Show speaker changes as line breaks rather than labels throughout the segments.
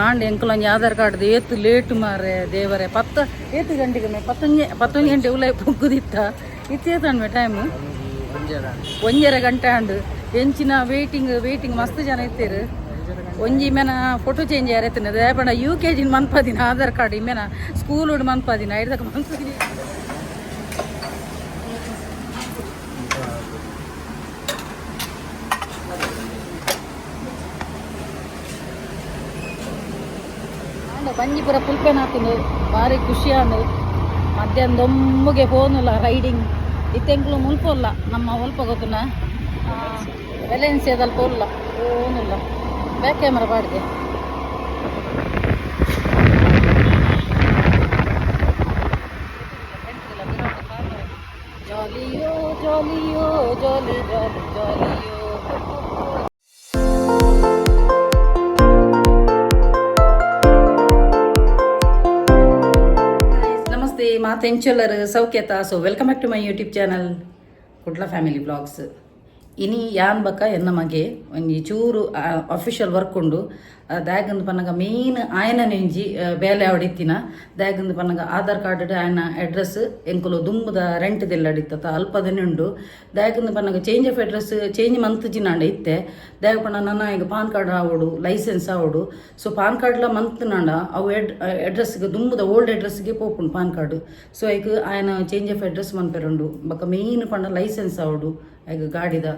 And ಎಂಕುಲೊಂಜಿ Aadhaar card ಏತು late ಮಾರೆ ದೇವರೇ ಏತು ಗಂಟೆಗೆ ಪತ್ತೊಂದು ಗಂಟೆ ಉಲ್ಲ ಪುಗ್ಗುದಿತ್ತ ಇತ್ತೇತನ್ಮೆ ಟೈಮ್ 1.5 ಗಂಟೆ ಆಂಡ್ ಎಂಚಿನ ವೇಟಿಂಗ್ ಮಸ್ತ್ ಜನ ಇತ್ತೀರು ಒಂಜಿ ಮೇನ ಫೋಟೋ ಚೇಂಜ್ ಯಾರೈತಿನ ದೇಪಂಡ UKG ಮನ್ಪದಿನ ಆಧಾರ್ ಕಾರ್ಡ್ ಇಮೇನ ಸ್ಕೂಲ್ ಮನ್ಪದಿನ ಐದಕ್ಕೆ ಮನ್ಪದಿನ ಬಂಜಿಪುರ ಪುಲ್ಪೆನ್ ಹಾಕೊಂಡು ಭಾರಿ ಖುಷಿಯಾನು ಮಧ್ಯಾಹ್ನ ದೊಮ್ಮಗೆ ಫೋನುಲ್ಲ ರೈಡಿಂಗ್ ಇತ್ತೆಂಕ್ಲು ಮುಲ್ಪಲ್ಲ ನಮ್ಮ ಒಲ್ಪ ಗೊತ್ತನ ವೆಲೆನ್ಸಿಯಾದಲ್ಲಿ ಪೋಲ್ಲ ಫೋನುಲ್ಲ ಬ್ಯಾಕ್ ಕ್ಯಾಮರಾ ಬಾಡಿಗೆ ಜಾಲಿಯೋ ಜಾಲಿಯೋ ಜಾಲಿ ಜಾಲಿ ಜಾಲಿಯೋ. ಮಾತೆಂಚೊಲ್ಲರು ಸೌಖ್ಯತ. So welcome back to my YouTube channel Kudla family vlogs. ಇನಿ ಯಾನ್ ಬಕ್ಕ ಎನ್ನ ಮಗೆ ಒಂಜಿ ಚೂರು ಅಫಿಷಿಯಲ್ ವರ್ಕ್ ಉಂಡು ದಾಯಗಂದು ಪನ್ನಗ ಮೇನ್ ಆಯನ ನೆಂಜಿ ಬೇಲೆ ಆವಡಿತ್ತಿನ ದಾಯಗಂದು ಪನ್ನಗ ಆಧಾರ್ ಕಾರ್ಡ್ ಆಯನ ಅಡ್ರೆಸ್ ಎಂಕುಲು ದುಂಬುದ ರೆಂಟ್ದೆಲ್ಲ ಅಡಿತ್ತ ಅಲ್ಪದನೆ ಉಂಡು ದಾಯಗಂದು ಪನ್ನಗ ಚೇಂಜ್ ಆಫ್ ಅಡ್ರೆಸ್ ಚೇಂಜ್ ಮಂತ್ಜಿನಾಂಡ ಇತ್ತೆ ದಾಯಗ ಪನ್ನ ನನ್ನ ಈಗ ಪಾನ್ ಕಾರ್ಡ್ ಆವಡು ಲೈಸೆನ್ಸ್ ಆವಡು. ಸೊ ಪಾನ್ ಕಾರ್ಡ್ಲ ಮಂತ್ನಾಂಡ ಅವು ಅಡ್ರೆಸ್ಗೆ ದುಂಬುದ ಓಲ್ಡ್ ಅಡ್ರೆಸ್ಗೆ ಪೋಪುಂಡು ಪಾನ್ ಕಾರ್ಡ್. ಸೊ ಈಗ ಆಯನ ಚೇಂಜ್ ಆಫ್ ಅಡ್ರೆಸ್ ಮನ್ಪೆರುಂಡು ಬಕ್ಕ ಮೇನ್ ಪಂಡ ಲೈಸೆನ್ಸ್ ಆವಡು ಈಗ ಗಾಡಿದ.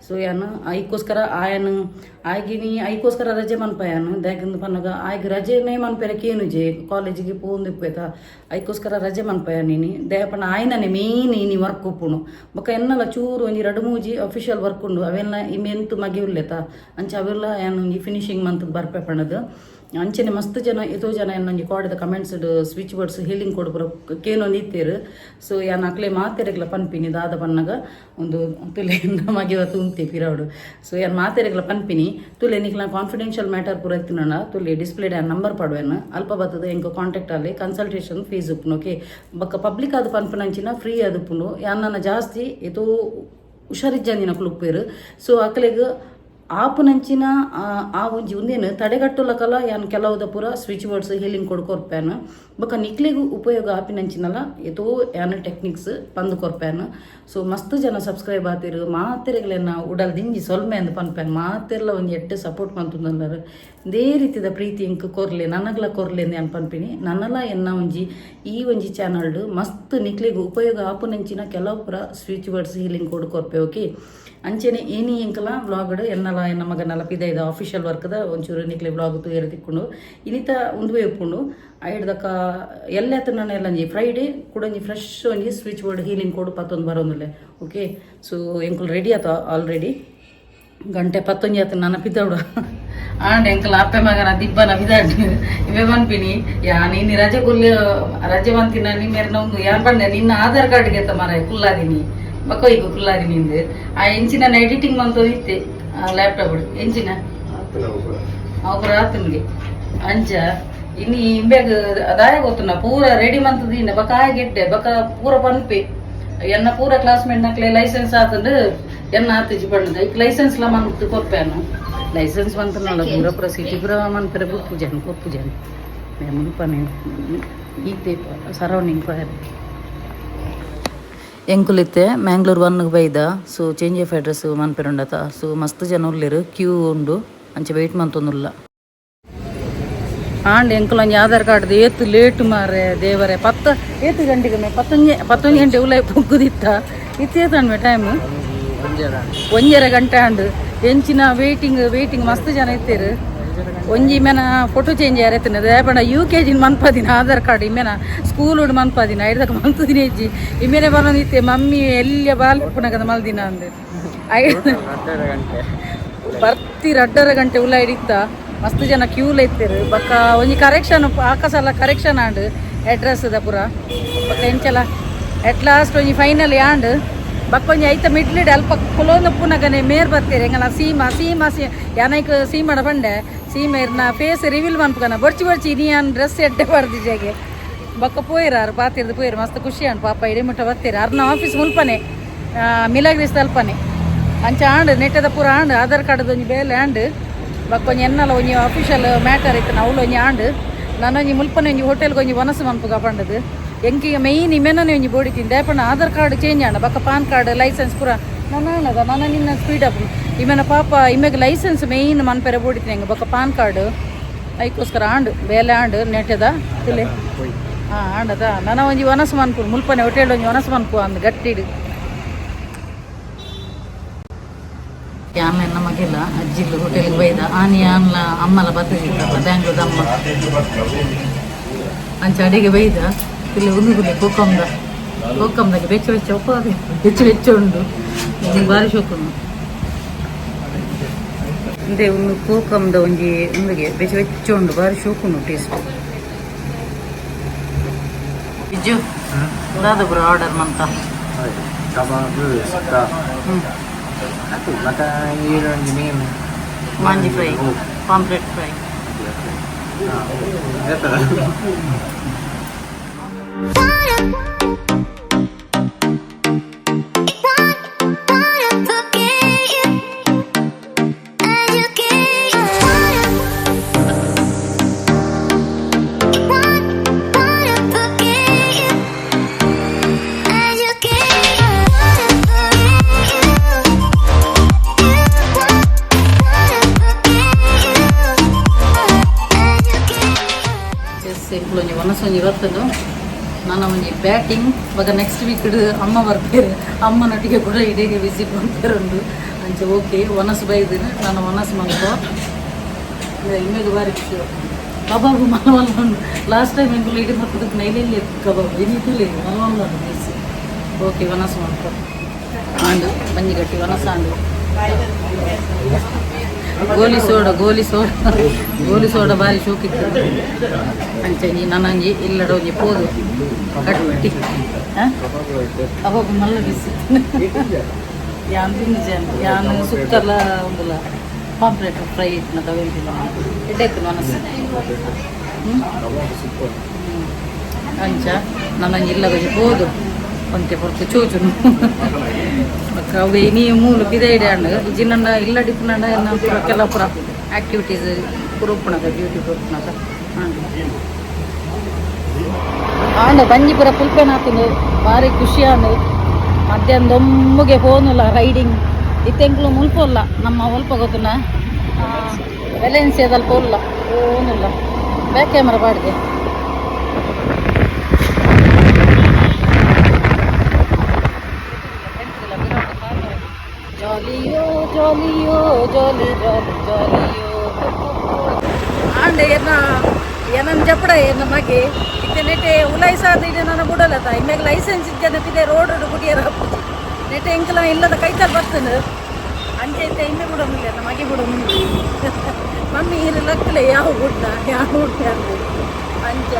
ಸೊ ಯಾನು ಐಕೋಸ್ಕರ ಆಯನ ಆಗಿನಿ ಐಕೋಸ್ಕರ ರಜೆ ಮನ್ಪಯಾನು ದಾಯಗಂದು ಪನ್ನಗ ಆಯ್ಗ ರಜೆನೇ ಮನ್ಪೆರ ಕೇನುಜೆ ಕಾಲೇಜಿಗೆ ಪೋಂದಿಪ್ಪೇತ ಐಕೋಸ್ಕರ ರಜೆ ಮನ್ಪಯಾನಿನಿ ದಯಪಣ್ಣ ಆಯ್ನನೆ ಮೇನ್ ಇನಿ ವರ್ಕ್ ಉಪ್ಪುಣು ಬೊಕ್ಕ ಎನ್ನಲ ಚೂರು ಒಂಜಿ 2-3 ಅಫಿಷಿಯಲ್ ವರ್ಕ್ ಉಂಡು ಅವೆಲ್ಲ ಇಮೆಂತು ಮಗೆ ಉಲ್ಲೆತ ಅಂಚ ಅವೆಲ್ಲ ಏನು ಒಂಜಿ ಫಿನಿಶಿಂಗ್ ಮಂತ್ ಬರ್ಪೆ ಪಣ್ಣದು ಅಂಚನೆ ಮಸ್ತ್ ಜನ ಎಷ್ಟೋ ಜನ ಏನೊಂಜಿ ಕಾಡಿದ ಕಮೆಂಟ್ಸ್ ಸ್ವಿಚ್ ವರ್ಡ್ಸ್ ಹೀಲಿಂಗ್ ಕೊಡ್ಬರ ಕೇನೊಂದು ಇತ್ತೇರು. ಸೊ ಯಾನ್ ಅಕ್ಲೆ ಮಾತೆರೆಗ್ಲ ಪನ್ಪಿನಿ ದಾದ ಪನ್ನಗ ಒಂದು ತುಲೆ ಮಗೆ ಉಂತೆ ಪಿರವಡು. ಸೊ ಯಾನ್ ಮಾತೆರೆಗ್ಲ ಪನ್ಪಿನಿ ತುಲೆ ನಿಕ್ಲ ಕಾನ್ಫಿಡೆನ್ಷಿಯಲ್ ಮ್ಯಾಟರ್ ಪೂರ ಎತ್ತಿನ ತುಲೆ ಡಿಸ್ಪ್ಲೇಡ್ ಆ ನಂಬರ್ ಪಡುವೆನು ಅಲ್ಪ ಬತ್ತದ ಎಂಕ ಕಾಂಟ್ಯಾಕ್ಟ್ ಅಲ್ಲಿ ಕನ್ಸಲ್ಟೇಷನ್ ಫೀಸ್ ಉಪ್ಪುನು. ಓಕೆ ಬಕ್ಕ ಪಬ್ಲಿಕ್ ಆದ ಪನ್ಪನಂಚಿನ ಫ್ರೀ ಅದುಪ್ಪುನು ಯಾನ್ನ ಜಾಸ್ತಿ ಎತೋ ಹುಷಾರಿಜ್ಜಂದಿನ ಕುಲುಪ್ಪೇರು. ಸೊ ಅಕ್ಲೆಗ್ ಆಪುನಂಚಿನ ಆ ಒಂಜಿ ಒಂದೇನು ತಡೆಗಟ್ಟುಲಕಲ್ಲ ಯಾನ್ ಕೆಲವುದ ಪೂರ ಸ್ವಿಚ್ ವರ್ಡ್ಸ್ ಹೀಲಿಂಗ್ ಕೊಡ್ಕೊರ್ಪ್ಯಾನು ಬೊಕ್ಕ ನಿಕ್ಲಿಗೂ ಉಪಯೋಗ ಆಪಿನಂಚಿನಲ್ಲ ಎತೋ ಯಾನ್ ಟೆಕ್ನಿಕ್ಸ್ ಪಂದು ಕೊರ್ಪ್ಯಾನು. ಸೊ ಮಸ್ತ್ ಜನ ಸಬ್ಸ್ಕ್ರೈಬ್ ಆತಿರು ಮಾತೆರೆಗಳನ್ನ ಉಡಲ್ ದಿಂಜಿ ಸೊಲ್ಮೆ ಅಂದ್ ಪನ್ಪ್ಯಾನು ಮಾತೆರ್ಲ ಒಂದು ಎಟ್ಟು ಸಪೋರ್ಟ್ ಮಂತಂದಲ್ಲರು ಇದೇ ರೀತಿದ ಪ್ರೀತಿ ಇಂಕ್ ಕೊರ್ಲೆ ನನಗ್ಲ ಕೊರ್ಲೆ ಅಂದ್ ಅನ್ ಪನ್ಪಿನಿ ನನ್ನಲ ಎನ್ನ ಒಂಜಿ ಈ ಒಂಜಿ ಚಾನಲ್ಡು ಮಸ್ತ್ ನಿಕ್ಲಿಗೂ ಉಪಯೋಗ ಆಪುನಂಚಿನ ಕೆಲವು ಪೂರ ಸ್ವಿಚ್ ವರ್ಡ್ಸ್ ಹೀಲಿಂಗ್ ಕೊಡ್ಕೊರ್ಪೆ. ಓಕೆ ಅಂಚೆನೆ ಏನಿ ಎಂಕಲ ವ್ಲಾಗ್ಡ್ ಎನ್ನಲ ಎನ್ನ ಮಗನಲ ಪಿದೈದ ಆಫಿಷಿಯಲ್ ವರ್ಕ್ದ ಒಂಚೂರು ನಿಕ್ಲೆ ವ್ಲಾಗ್ ತೂಯರ ತಿಕ್ಕೊಂಡು ಇನಿತ ಉಂದುವೆ ಉಪ್ಪುಂಡು ಐಡ್ದಕ್ಕ ಎಲ್ಲೆತ್ತನ ಎಲ್ಲಂಜಿ ಫ್ರೈಡೇ ಕೂಡ ಒಂಜಿ ಫ್ರೆಶ್ ಒಂಜಿ ಸ್ವಿಚ್ ಬೋರ್ಡ್ ಹೀಲಿಂಗ್ ಕೊಡು ಪತ್ತೊಂದು ಬರೋಂದುಲ್ಲೆ. ಓಕೆ ಸೊ ಎಂಕುಲು ರೆಡಿ ಆತ ಆಲ್ರೆಡಿ ಗಂಟೆ 11 ಆತ ನನ್ನ ಪಿದವಡು ಆಂಡ್ ಎಂಕಲ್ ಅಪ್ಪೆ ಮಗನ ದಿಬ್ಬನ ಬಿದಾಡ್ ಇವೇ ಮನ್ಪಿನಿ ಯಾನ್ ಇನ್ನು ರಜೆ ಕುಲ್ಲಿ ರಜೆ ಬಂತಿನ ನಿಮ್ಮೆರ್ ನಮ್ಗೆ ಯಾನ್ ಬಂದೆ ನಿನ್ನ ಆಧಾರ್ ಕಾರ್ಡ್ಗೆ ತ ಮರ ಕುಲ್ಲಾದಿನಿ ಬಕ್ಕ ಈಗ ಕುಲ್ಲಾದಿನಿಂದ ಆ ಎಂಚಿನ ಎಡಿಟಿಂಗ್ ಮಂತೂ ಇತ್ತೆ ಲ್ಯಾಪ್ಟಾಪ್ ಎಂಚಿನ ಅವ್ರ ಆತನ್ಗೆ ಅಂಚ ಇನ್ನು ಇಂಬ್ಯಾಗ ಅದಾಯ ಗೊತ್ತುನ ಪೂರ ರೆಡಿ ಮಂತದಿಂದ ಬಕ್ಕ ಗೆಡ್ಡೆ ಬಕ್ಕ ಪೂರ ಪನ್ಪೆ ಎನ್ನ ಪೂರ ಕ್ಲಾಸ್ಮೇಟ್ ನಕ್ಲೆ ಲೈಸೆನ್ಸ್ ಆತಂದು ಎನ್ನ ಆತಜಿ ಪಣ್ಣದ ಈಗ ಲೈಸೆನ್ಸ್ ಲ ಮಂತ್ ಕೊರ್ಪ್ಯಾನು ಲೈಸೆನ್ಸ್ ಮಂತನಲ್ಲ ಪೂರ ಪೂರ ಸಿಟಿ ಪೂರ ಮಂತ್ರ ಕೊರ್ಪುಜನ್ ಮುಲ್ಪನೆ ಈತೆ ಸರೌಂಡಿಂಗ್ ಫೈರ್ ಎಂಕುಲಿತ್ತೆ ಮ್ಯಾಂಗ್ಳೂರ್ 1 ಬೈದ. ಸೊ ಚೇಂಜ್ ಆಫ್ ಅಡ್ರೆಸ್ ಮನ್ಪೆರುಂಡತ. ಸೊ ಮಸ್ತ್ ಜನ ಉರ್ಲೇರು ಕ್ಯೂ ಉಂಡು ಅಂಚೆ ವೆಯ್ಟ್ ಮಂತೊಂದುಲ್ಲ ಆಂಡ್ ಎಂಕುಲೊಂಜಿ ಆಧಾರ್ ಕಾರ್ಡ್ ಏತು ಲೇಟ್ ಮಾರೆ ದೇವರೇ ಏತು ಗಂಟೆಗೆ ಪತ್ತೊಂದು ಗಂಟೆ ಉಲ್ಲ ಪುಗ್ಗುದಿತ್ತ ಇತ್ತೇತನ್ಮೆ ಟೈಮ್ 1.5 ಗಂಟೆ ಆಂಡ್ ಎಂಚಿನ ವೇಟಿಂಗ್ ಮಸ್ತ್ ಜನ ಇತ್ತೇರು ಒಂಜಿ ಮೇನ ಫೋಟೋ ಚೇಂಜ್ ಯಾರೈತಿನ ದೇಪಂಡ UKG ಮನ್ಪದಿನ ಆಧಾರ್ ಕಾರ್ಡ್ ಇಮೇನ ಸ್ಕೂಲ್ ಮನ್ಪದಿನ ಐದಕ್ಕೆ ಮಂತದಿನ ಇಜ್ಜಿ ಇಮೇನೆ ಬರೋದಿತ್ತೆ ಮಮ್ಮಿ ಎಲ್ಲಿಯ ಬಾಲ್ ಪುನಗದ ಮಲ್ದಿನ ಅಂದೆ ಬರ್ತಿ 2.5 ಗಂಟೆ ಉಲ್ಲ ಹಿಡಿತ ಮಸ್ತ್ ಜನ ಕ್ಯೂಲ ಇತ್ತೇರು ಬಕ್ಕ ಒಂಜಿ ಕರೆಕ್ಷನ್ ಆಕಸಲ್ಲ ಕರೆಕ್ಷನ್ ಆಂಡ್ ಅಡ್ರೆಸ್ ದ ಪೂರ ಬಕ್ಕ ಎಂಚಲ ಎಟ್ ಲಾಸ್ಟ್ ಒಂಜಿ ಫೈನಲ್ ಆಂಡ್ ಬಕ್ಕೊಂಜಿ ಐತ ಮಿಡ್ಲಿಡ್ ಅಲ್ಪ ಕುಲೋಂದು ಪುನಗನೆ ಮೇರ್ ಬರ್ತೀರಿ ಎಂಗನ ಸೀಮಾ ಯಾನೈಕ್ ಸೀಮಡ ಬಂಡೆ ಸೀಮೆ ಇರ್ನ ಫೇಸ್ ರಿವೀಲ್ ಮನ್ಪುಗನ ಬರ್ಚಿ ನೀ ಅನ್ ಡ್ರೆಸ್ ಎಡ್ಡೆ ಬರ್ದಿಜೆಗೆ ಬಕ್ಕ ಪೋಯಿರಾರು ಪಾತಿರ್ದು ಪೋಯಿರು ಮಸ್ತ್ ಖುಷಿ ಅನ್ ಪಾಪ ಇಡೀ ಮುಟ್ಟ ಬರ್ತೀರಿ ಅರ್ನ ಆಫೀಸ್ ಮುಲ್ಪನೆ ಮಿಲಾಗ್ರೀಸ್ ತಲ್ಪನೆ ಅಂಚ ಆಂಡ್ ನೆಟ್ಟದ ಪೂರ ಆಂಡ್ ಆಧಾರ್ ಕಾರ್ಡ್ ಒಂಜಿ ಬೇಲೆ ಆಂಡ್ ಬಕ್ಕೊಂಜಿ ಎನ್ನಲ ಒಂಜಿ ಅಫಿಷಿಯಲ್ ಮ್ಯಾಟರ್ ಇತ್ತು ಅವಳು ಒಂಜಿ ಆಂಡ್ ನಾನೊಂಜಿ ಮುಲ್ಪನೆ ಒಂಜಿ ಹೋಟೆಲ್ಗೆ ಒಂಜಿ ವನಸು ಮನ್ಪುಗ ಪಂಡದು ಎಂಕಿಗೆ ಮೇಯ್ನ್ ಇಮೆನೇ ಒಂಜಿ ಬೋಡಿತೀನಿ ದೇಪಣ್ಣ ಆಧಾರ್ ಕಾರ್ಡ್ ಚೇಂಜ್ ಆಂಡ ಬಕ್ಕ ಪಾನ್ ಕಾರ್ಡ್ ಲೈಸೆನ್ಸ್ ಪೂರ ನಾನದ ನಾನು ನಿನ್ನ ಸ್ಪೀಡ್ ಅಪ್ ಇಮೆನ ಪಾಪ ಇಮೆಗೆ ಲೈಸೆನ್ಸ್ ಮೇಯ್ನ್ ಮನ್ಪೆರೆ ಬೋಡಿತೀನಿ ಹೆಂಗೆ ಬಕ್ಕ ಪಾನ್ ಕಾರ್ಡ್ ಅದಕ್ಕೋಸ್ಕರ ಆಂಡು ಬೇಲೆ ಆಂಡು ನೆಟ್ಟದ ತಿಳಿ ಹಾಂ ಆಂಡದ ನಾನು ಒಂಜಿ ವನಸು ಮನ್ಪು ಮುಲ್ಪನೆ ಹೋಟೆಲ್ ಒಂಜಿ ವನಸು ಮನ್ಪು ಅಂದು ಗಟ್ಟಿಡು ಯಾನ ನಮಗೆಲ್ಲ ಅಜ್ಜಿಲ್ಲ ಹೋಟೆಲ್ಗೆ ಬೈದ ಆನಿ ಅನ್ಲ ಅಮ್ಮಲ ಬತ್ತಿದ್ದ ಬ್ಯಾಂಗ್ಳೂರ್ದ ಅಮ್ಮ ಅಂಚ ಅಡಿಗೆ ಬೈದ ಇಲ್ಲಿ ಉಂದುಗುಲಿ ಕೋಕಂದಾಗ ಬೆಚ್ಚ ಒಪ್ಪದೆ ಬೆಚ್ಚ ಉಂಡು ಭಾರಿ ಶೋಕುಂಡು ಇಂದೆ ಒಂದು ಕೋಕಂದ ಒಂಜಿ ಉಂದಿಗೆ ಬೆಚ್ಚ ಉಂಡು ಭಾರಿ ಶೋಕುಂಡು ಟೇಸ್ಟ್ ಇಜ್ಜು ದಾದ ಬ್ರೋ ಆರ್ಡರ್ ಮಂತ
Aku makan iron gini kan.
Manji fry, pomfret fry.
Betul. Simple
ಒಂದೊಂದು ಇವತ್ತದು ನಾನು ಒಂಜಿ ಬ್ಯಾಟಿಂಗ್ ಇವಾಗ ನೆಕ್ಸ್ಟ್ ವೀಕ್ ಅಮ್ಮ ಬರ್ತಾರೆ ಅಮ್ಮನೊಟ್ಟಿಗೆ ಕೂಡ ಇಡೀಗೆ ವಿಸಿಟ್ ಮಾಡ್ತಾರುಂಡು ಅಂಚೆ ಓಕೆ ಒನಸು ಬೈದಿನ ನಾನು ಒನಸು ಮಲ್ಕೋ ಇಮೇಲೆ ಬಾರಿ ಖುಷಿ ಕಬಾಬು ಮಲವಲ್ಲ ಉಂಡು ಲಾಸ್ಟ್ ಟೈಮ್ ಎಂಗುಲು ಇಡೀ ಮಕ್ಕದಕ್ಕೆ ನೈಲೆಲ್ಲಿ ಕಬಾಬು ಇನ್ನಿತಲ್ಲಿ ಮಲವಲ್ಲ ಉಂಡು ಬೇಯಿಸಿ ಓಕೆ ಒನಸು ಮಲ್ಕೋ ಆಂಡು ಬಂಜಿಗಟ್ಟಿ ಒನಸು ಆಂಡು ಗೋಲಿ ಸೋಡ ಬಾರಿ ಶೋಕಿತ್ತು ಅಂಚನಿ ನನಂಜಿ ಇಲ್ಲಡ ಒಂಜಿ ಪೋದು ಕಟ್ಟಿ ಅವಾಗ ಮಲ್ಲ ಬಿಸಿ ಯಾನ್ ತಿಂಜನ್ ಯಾನ್ ಸುಕ್ಕಲ್ಲ ಒಂದಲ್ಲ ಪಾಂಪ್ಲೆಟ್ ಫ್ರೈ ಇತ್ತು ತಗೊಂಡಿಲ್ಲ ಇಡ್ಡಾಯ್ತು ಮನಸ್ಸು ಅಂಚ ನನಂಜಿ ಇಲ್ಲ ಒಂಜಿ ಪೋದು ಒಂತೆ ಪೊರ್ತು ಚೋಚುನು ಅವೆ ನೀ ಮೂಲು ಪಿದೈಡೆ ಹಣ್ಣು ಇಜಿನ ಇಲ್ಲ ಡಿಪ್ನಂಡ ಪೂರ ಕೆಲ ಪೂರ ಆ್ಯಕ್ಟಿವಿಟೀಸ್ ಪುರುಪುಣದ ಬ್ಯೂಟಿ ಪುರುಪುಣದ ಆಂಡ ಬಂಜಿ ಪೂರ ಪುಲ್ಪೆನ ಹಾಕಿಂದು ಭಾರಿ ಖುಷಿ ಆಂಡು ಮಧ್ಯಾಹ್ನ ದೊಮ್ಮಗೆ ಫೋನುಲ್ಲ ರೈಡಿಂಗ್ ಇತ್ತೆಂಕ್ಲು ಮುಲ್ಪಲ್ಲ ನಮ್ಮ ಒಲ್ಪ ಗೊತ್ತುನ ವೆಲೆನ್ಸಿಯಾದಲ್ಲಿ ಪೋಲ್ಲ ಫೋನುಲ್ಲ ಬ್ಯಾಕ್ ಕ್ಯಾಮರಾ ಬಾಡಿಗೆ ಜಾಲಿಯೋ ಜಾಲಿಯೋ ಜಾಲಿ ಜಾಲಿ ಜಾಲಿಯೋ ಆಂಡೆ ಏನನ್ನ ಜಪಡ ಏನ ಮಗೆ ಇತ್ತೆ ನೆಟೆ ಉಲಾಯಿಸಾದ ಇದೆ ನಾನು ಬಿಡಲ್ಲತ್ತ ಇಮ್ಯಾಗ ಲೈಸೆನ್ಸ್ ಇದ್ದೇನೆ ರೋಡ್ ಗುಡಿಯರ ಹಪ್ಪುಜಿ ನೆಟೆ ಎಂಕಲ ಇಲ್ಲದ ಕೈತಲ್ಲಿ ಬರ್ತದೆ ಅಂಚೆ ಇತ್ತೆ ಇಮ್ಮೆ ಬಿಡೋಮಿಲ್ಲ ನಮಗೆ ಬಿಡೋಮಿಲ್ಲ ಮಮ್ಮಿ ಇರು ಲಕ್ಕಲೆ ಯಾವ ಗುಡ್ಡ ಯಾವ ಗುಡ್ಡ ಅಂಚ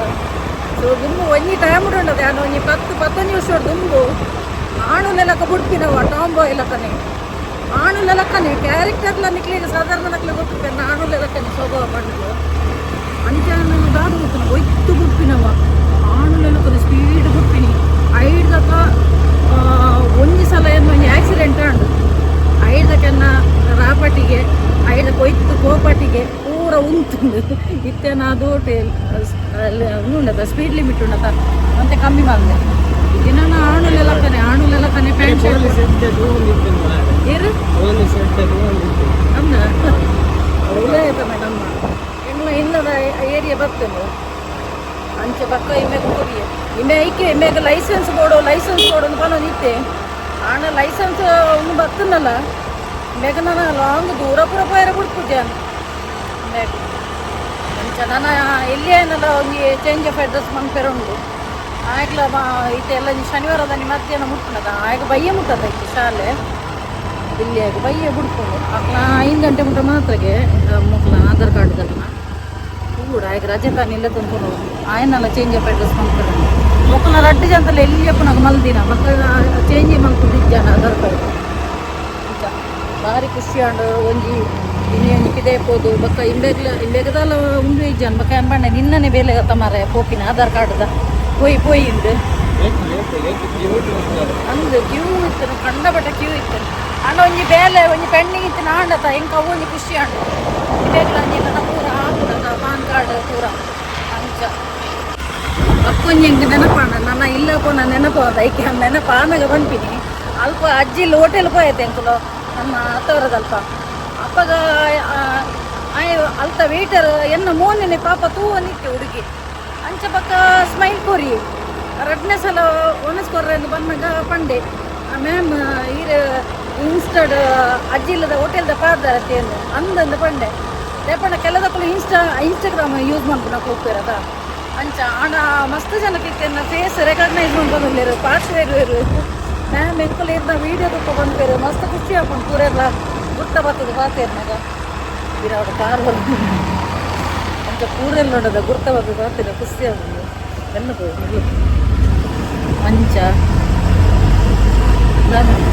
ಸೊ ದುಂಬು ಒಂಜಿ ಟೈಮ್ ಉಂಡದ ನಾನು ಒಂಜಿ 10-15 ವರ್ಷ ದುಂಬು ಆಣುಲೆಲ್ಲಕ ಬಿಡ್ತೀನವ ಟಾಂಬೋ ಎಲ್ಲಕನೆ ಆಣುಲೆಲ್ಲಕ್ಕನೆ ಕ್ಯಾರೆಕ್ಟರ್ಲ ನಿಕ್ಲಿಗೆ ಸಾಧಾರಣ ನಕ್ಲೆ ಗೊತ್ತಿದ್ದೆ ಆಣುಲೆಲ್ಲಕ್ಕನೆ ಸ್ವಭಾವ ಮಾಡಿದ್ರು ಅಂಚ ನಾನು ದಾದು ಗೊತ್ತಿನ ಒಯ್ತು ಬಿಡ್ತೀನವ ಆಣುಲೆಲ್ಲಕ್ಕನೆ ಸ್ಪೀಡ್ ಬಿಡ್ತೀನಿ ಐಡ್ದಕ ಒಂಜಿ ಸಲ ಏನು ಒಂಜಿ ಆಕ್ಸಿಡೆಂಟ್ ಆಂಡು ಐಡ್ದಕ್ಕೆನ್ನ ರಾಪಟಿಗೆ ಐದಕ್ಕೆ ಒಯ್ತು ಕೋಪಟಿಗೆ ಪೂರ ಉಂಟುಂಡು ಇತ್ತೇನ ಅದು ಉಂಡದ ಸ್ಪೀಡ್ ಲಿಮಿಟ್ ಉಂಡತ ಮತ್ತೆ ಕಮ್ಮಿ ಮಾಡಿದೆ ದಿನ ಆಣುಲೆಲ್ಲಕ್ಕನೆ ಪ್ಯಾಂಟ್ ಶರ್ಟ್ ಏರು ಅಮ್ಮ ಒಳ್ಳೆ ಆಯ್ತ ಮೇಡಮ್ ಇನ್ನು ಇನ್ನದ ಏರಿಯಾ ಬರ್ತೇನೆ ಅಂಚೆ ಪಕ್ಕ ಇಮ್ಮೆಗೆ ಕೊಡಿಯೆ ಇಮ್ಮೆ ಐಕೆ ಇಮ್ಮೆಗೆ ಲೈಸೆನ್ಸ್ ಕೊಡು ಅಂತ ಬಂದಿತ್ತೆ ಆಣ ಲೈಸೆನ್ಸ್ ಒಂದು ಬರ್ತನಲ್ಲ ಇಮ್ಮೆಗೆ ನಾನು ಲಾಂಗ್ ದೂರ ಪೂರ ಪೈರ ಬಿಡ್ತಿದ್ದೆ ಇಮ್ಮೆಗೆ ಅಂಚೆ ನಾನು ಎಲ್ಲಿ ಏನಲ್ಲ ಒಂದು ಚೇಂಜ್ ಆಫ್ ಅಡ್ರೆಸ್ ಮಂಪೆರ ಉಂಟು ಆಗ್ಲ ಇದೆಲ್ಲ ಶನಿವಾರದ ಮಧ್ಯಾಹ್ನ ಮುಟ್ಟಣದ ಆಗ ಬಯ್ಯ ಮುಟ್ಟದ ಇತ್ತು ಶಾಲೆ ಇಲ್ಲಿ ಆಗ ಬಯ್ಯ ಬಿಡ್ಕೊಂಡು ಆಗ 5 ಗಂಟೆ ಮುಟ್ಟ ಮಾತ್ರಗೆ ಮಕ್ಕಳ ಆಧಾರ್ ಕಾರ್ಡ್ದಲ್ಲ ಕೂಡ ಆಗ ರಜೆ ತಾನು ಇಲ್ಲ ತಂದ್ಕೊಂಡು ಆಯನೆಲ್ಲ ಚೇಂಜ್ ಆಫ್ ಅಡ್ರೆಸ್ ಮಾಡ್ತಾರೆ ಮಕ್ಕಳ ರಡ್ಡು ಜಂತಲ್ಲ ಎಲ್ಲಿಯಪ್ಪ ನಂಗೆ ಮಲ್ದಿನ ಮಕ್ಕಳ ಚೇಂಜ್ ಮಾಡ್ಕೊಂಡಿದ್ದ ಆಧಾರ್ ಕಾರ್ಡ್ ಅಂತ ಭಾರಿ ಖುಷಿ ಆಂಡು ಒಂಜಿ ಇನ್ನೇನು ಪಿದೇಪೋದು ಬಕ್ಕ ಇಂಬೆಗದಲ್ಲ ಉಂಡು ಇಜ್ಜನ್ ಬಕ್ಕ ಅನ್ಬಣ್ಣ ನಿನ್ನನೆ ಬೇಲೆ ತಮಾರೆ ಪೋಪಿನ ಆಧಾರ್ ಕಾರ್ಡ್ದ ಪೋಯಿ ಉಂಡು ಅಂದು ಕ್ಯೂ ಇತ್ತು ಕಂಡಪಟ್ಟ ಕ್ಯೂ ಇತ್ತು ಅಣ್ಣ ಒಂಜಿ ಬೇಲೆ ಒಂಜಿ ಪೆಂಡಿಂಗ್ ಇತ್ತು ನಾಂಡತ ಹೆಂಗೆ ಒಂಜಿ ಖುಷಿ ಅಂಡು ಬೇಕಲ್ಲ ಪೂರ ಹಾಕುದ ಪಾನ್ ಕಾರ್ಡ್ ಪೂರ ಅಂಚ ಅಕ್ಕೊಂಜಿ ಹೆಂಗೆ ನೆನಪಾಂಡ ನನ್ನ ಇಲ್ಲ ಪೋನ ನೆನಪು ಐಕೆ ನೆನಪು ಆಮ್ಯಾಗ ಬಂದ್ಬಿನಿ ಅಲ್ಪ ಅಜ್ಜಿಲ್ಲಿ ಹೋಟೆಲ್ ಹೋಯ್ತೆ ಅಂಕಲು ನಮ್ಮ ಅತ್ತವರದಲ್ಪ ಅಪ್ಪಗ ಅಲ್ತ ವೇಟರ್ ಎನ್ನ ಮೋನಿನ ಪಾಪ ತೂವ ನಿಕ್ಕೆ ಹುಡುಗಿ ಅಂಚ ಪಕ್ಕ ಸ್ಮೈಲ್ ಕೋರಿ ಎರಡನೇ ಸಲ ಒಣಸ್ಕೊರ್ರೆ ಎಂದು ಬಂದಾಗ ಪಂಡೆ ಮ್ಯಾಮ್ ಈರ ಇನ್ಸ್ಟಾಡ್ ಅಜ್ಜಿಲ್ಲದ ಹೋಟೆಲ್ದ ಪಾದಾರತಿ ಎಂದು ಅಂದಂದು ಪಂಡೆ ರೇಪಣ್ಣ ಕೆಲದಕ್ಕೂ ಇನ್ಸ್ಟಾಗ್ರಾಮ್ ಯೂಸ್ ಮಾಡ್ಕೊಂಡು ಹೋಗ್ತಿರದ ಅಂಚ ಆಡ ಮಸ್ತ್ ಜನಕ್ಕೆ ಫೇಸ್ ರೆಕಗ್ನೈಸ್ ಮಾಡ್ಕೊಂಡಿರು ಪಾರ್ಶ್ವೇರು ಮ್ಯಾಮ್ ಎಂಕಲ್ ಇರ್ನ ವೀಡಿಯೋ ತಕ್ಕ ಬಂದ್ಬೇರು ಮಸ್ತ್ ಖುಷಿ ಹಾಕೊಂಡು ಪೂರೆಲ್ಲ ಗುರ್ತ ಬರ್ತದೆ ಪಾತೇರ್ನಾಗ ಇರೋಡ ಕಾರ್ ಬಂದು ಅಂಚ ಪೂರೆಲ್ಲ ನೋಡೋದ ಗುರ್ತ ಬರ್ತದೆ ಪಾತೇರ ಖುಷಿ ಆಗೋದು ಎಲ್ಲ ಹೋಗಿ ಮಂಚ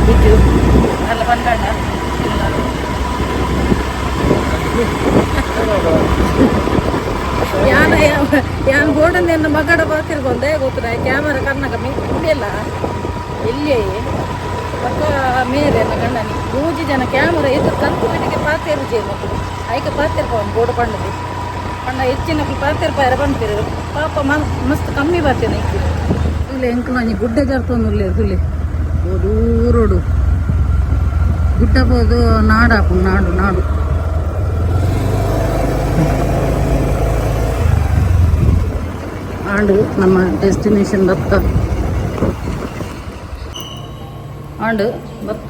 ಬಿಟ್ಟು ಎಲ್ಲ ಬಂದಾಡ ಯಾನ್ ಬೋರ್ಡನ್ ಎನ್ನ ಮಗಡ ಬರ್ತಿರ್ಬಂದೆ ಗೊತ್ತಿರ ಕ್ಯಾಮರಾ ಕರ್ನಾಗ ಇಲ್ಲ ಇಲ್ಲೇ ಪಕ್ಕ ಮೇರೆ ಗಂಡನಿ 3 ಜನ ಕ್ಯಾಮರಾ ಎದ್ದು ತಂತು ಬಿಟ್ಟಿಗೆ ಪಾತೇರು ಜೇ ಮಕ್ಕಳು ಆಯ್ಕೆ ಪಾತಿರ್ಪ ಬೋರ್ಡ್ ಪಂಡದು ಪಂಡ ಹೆಚ್ಚಿನ ಪಾತಿರ್ಪಾಯರ ಬಂತಿರು ಪಾಪ ಮಸ್ತ್ ಕಮ್ಮಿ ಬರ್ತೇನೆ ಇಲ್ಲಿ ಎಂಕಲು ಅಂಜಿ ಗುಡ್ಡ ಜರ್ತೊಂದು ತುಲಿ ದೂರೋಡು ಗುಡ್ಡ ಬೋದು ನಾಡಾಪು ನಾಡು ಆಂಡು ನಮ್ಮ ಡೆಸ್ಟಿನೇಷನ್ ಬತ್ತ ಆಂಡು ಬತ್ತ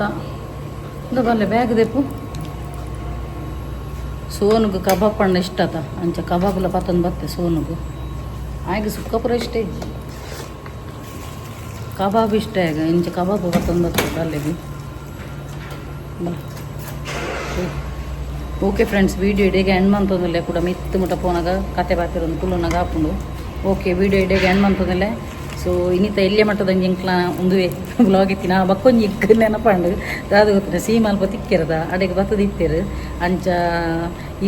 ಇಂದ ಬಲ್ಲೆ ಬ್ಯಾಗ್ ದೆಪ್ಪು ಸೋನುಗು ಕಬಾಬ್ ಪಣ್ಣ ಇಷ್ಟ ಆತ ಅಂಚ ಕಬಾಬ್ಲ ಪತ್ತೊಂದು ಬತ್ತೆ ಸೋನುಗು ಆಗ ಸುಕ್ಕಪುರ ಇಷ್ಟೇ ಕಬಾಬ್ ಇಷ್ಟ ಆಗ ಇಂಚ ಕಬಾಬ್ ಪತ್ತೊಂದು ಬರ್ತದೆ ಅಲ್ಲಿಗೆ ಓಕೆ ಫ್ರೆಂಡ್ಸ್ ವೀಡಿಯೋ ಇಡೀಗೆ ಎಂಡ್ ಮಂತಂದಲ್ಲೇ ಕೂಡ ಮಿತ್ತು ಮುಟ್ಟ ಫೋನಾಗ ಕತೆ ಬಾತಿರೋದು ಕುಲ್ಲುನಾಗ ಹಾಕೊಂಡು ಓಕೆ ವೀಡಿಯೋ ಇಡೀಗೆ ಎಂಡ್ ಮಂತಂದಲ್ಲೇ ಸೊ ಇನ್ನಿತ ಎಲ್ಲೇ ಮಟ್ಟದಂಗೆ ಇಂಕ್ಲ ಒಂದುವೆ ವ್ಲಾಗ್ ಇತ್ತಿನ ಆ ಬಕ್ಕೊಂಜಿ ಇಕ್ಕ ನೆನಪಂಡು ಅದು ಗೊತ್ತಿನ ಸೀಮಲ್ಪ ತಿಕ್ಕಿರದ ಅಡೆಗೆ ಬತ್ತದ ಇತ್ತೇರು ಅಂಚ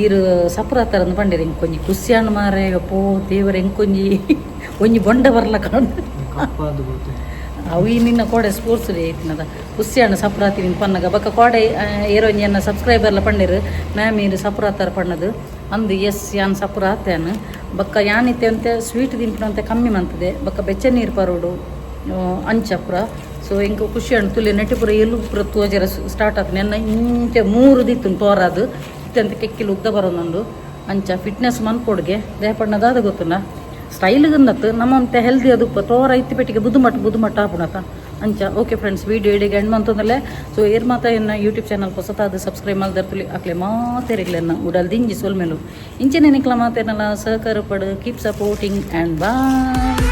ಈರು ಸಪುರ ಹತ್ತಾರಂದು ಪಂಡಿರು ಹಿಂಗೆ ಕೊಂಜಿ ಖುಷಿ ಹಣ್ಣು ಮಾರೆ ಪೋ ದೇವರ ಹೆಂಗೆ ಒಂಜಿ ಬೊಂಡ ಬರ್ಲ ಕಾಣು ಅವು ನಿನ್ನ ಕೋಡೆ ಸ್ಪೋರ್ಟ್ಸ್ ಡೇ ಐತಿನದ ಖುಷಿ ಹಣ್ಣು ಸಪ್ರಾತಿ ನಿನ್ನ ಪನ್ನಗ ಬಕ್ಕ ಕೋಡೆ ಏರೋಂಜಿ ಅನ್ನ ಸಬ್ಸ್ಕ್ರೈಬರ್ಲ ಪಂಡಿರು ಮ್ಯಾಮ್ ಇರು ಸಪುರ ಹತ್ತಾರ ಪಣ್ಣದು ಅಂದು ಎಸ್ ಯಾನ್ ಸಪುರ ಹತ್ತೇನು ಬಕ್ಕ ಯಾನಿತ್ತೆ ಅಂತೆ ಸ್ವೀಟ್ ತಿನ್ಪುನಂತೆ ಕಮ್ಮಿ ಮಂತದೆ ಬಕ್ಕ ಬೆಚ್ಚ ನೀರು ಪರೋಡು ಅಂಚಪುರ ಸೊ ಹೆಂಗೆ ಖುಷಿ ಹಣ್ಣು ತುಲಿ ನೆಟ್ಟಿಪುರ ಎಲ್ಲೂ ಪುರ ತೋಜರ ಸ್ಟಾರ್ಟ್ ಆತು ನೆನ್ನ ಇಂಚೆ 3 ದಿತ್ತು ತೋರದು ಇತ್ತಂತ ಕೆಕ್ಕಿಲು ಉದ್ದ ಬರೋನೊಂದು ಅಂಚ ಫಿಟ್ನೆಸ್ ಮನ್ಕೊಡ್ಗೆ ದೇಹಪಣ್ಣದ ಅದು ಗೊತ್ತುಂಡ ಸ್ಟೈಲ್ಗನ್ನತ್ತು ನಮ್ಮಂತೆ ಹೆಲ್ದಿ ಅದು ತೋರ ಇತ್ತಿ ಪೆಟ್ಟಿಗೆ ಬುದ್ದುಮಟ್ಟ ಆಪುಣಕ ಅಂಚ ಓಕೆ ಫ್ರೆಂಡ್ಸ್ ವೀಡಿಯೋ ಇಡಿಗೆ ಎಂಡ್ ಮಂತಂದಲ್ಲೇ ಸೊ ಏರ್ ಮಾತಾ ಎನ್ನ ಯೂಟ್ಯೂಬ್ ಚಾನಲ್ ಹೊಸತಾದ ಸಬ್ಸ್ಕ್ರೈಬ್ ಮಾಡ್ದರ್ತಲಿ ಅಕ್ಲೆ ಮಾತೆರಿಗ್ಲೆನ್ನ ಉಡಲ್ ದಿಂಜಿ ಸೋಲ್ಮೇಲು ಇಂಚಿನ ನಿಕ್ಲ ಮಾತೇನಲ್ಲ ಸಹಕಾರ ಪಡು ಕೀಪ್ ಸಪೋರ್ಟಿಂಗ್ ಆ್ಯಂಡ್ ಬಾಯ್.